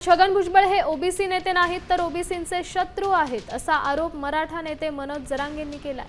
छगन भुजबळ हे ओबीसी नेते नाहीत तर ओबीसींचे शत्रू आहेत असा आरोप मराठा नेते मनोज जरांगेंनी केलाय।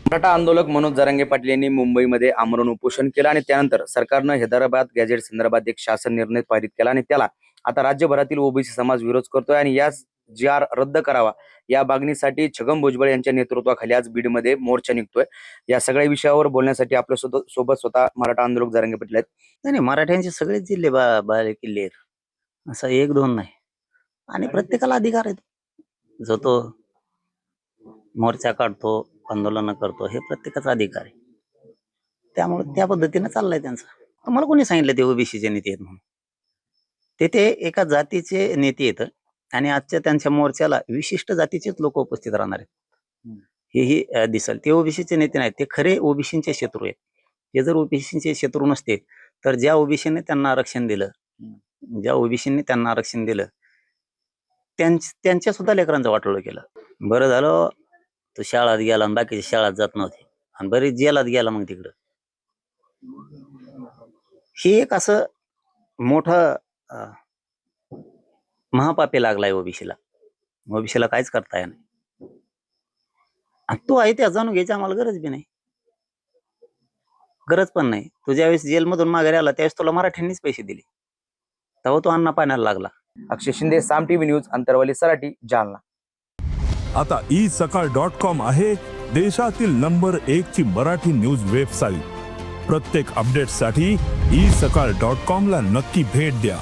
मराठा आंदोलक मनोज जरांगे पाटील यांनी मुंबईमध्ये आमरण उपोषण केलं आणि त्यानंतर सरकारनं हैदराबाद गॅजेट संदर्भात एक शासन निर्णय पारित केला आणि त्याला आता राज्यभरातील ओबीसी समाज विरोध करतोय आणि याच जी.आर. रद्द करावा या मागणीसाठी छगन भुजबळ यांच्या नेतृत्वाखाली आज बीडमध्ये मोर्चा निघतोय। या सगळ्या विषयावर बोलण्यासाठी आपल्या सोबत स्वतः मराठा आंदोलक जरांगे पाटील आहेत। नाही मराठ्यांचे सगळेच जिल्हे बाले किल्ले आहेत, असं एक दोन नाही आणि प्रत्येकाला अधिकार आहे। जो तो मोर्चा काढतो, आंदोलन करतो, हे प्रत्येकाचा अधिकार आहे। त्यामुळे त्या पद्धतीने चाललंय त्यांचं। आम्हाला कोणी सांगितलं ते ओबीसीचे नेते आहेत म्हणून? ते एका जातीचे नेते आहेत आणि आजच्या त्यांच्या मोर्चाला विशिष्ट जातीचेच लोक उपस्थित राहणार आहेत, हेही दिसेल। ते ओबीसीचे नेते नाहीत, ते खरे ओबीसीचे शत्रू आहेत। ते जर ओबीसीचे शत्रू नसते तर ज्या ओबीसीने त्यांना आरक्षण दिलं, त्यांच्या सुद्धा लेकरांचं वाटोळं केलं। बरं झालं तो शाळेत गेला आणि बाकीच्या शाळेत जात नव्हते आणि बरीच जेलात गेला। मग तिकडं हे एक असं मोठं महापापे लागलाय ओबीसीला काहीच करता येणार नाही। आणि तो आहे त्या जाणून घ्यायची आम्हाला गरज बी नाही, गरज पण नाही। तू ज्यावेळेस जेलमधून माघारी आला त्यावेळेस तुला मराठ्यांनीच पैसे दिले, तेव्हा तो अन्न पाण्याला लागला। अक्षय शिंदे, साम टीव्ही न्यूज, अंतरवली, सराटी, जालना। आता isakal.com आहे देशातील नंबर 1 ची मराठी न्यूज वेबसाईट। प्रत्येक अपडेटसाठी isakal.com ला नक्की भेट द्या।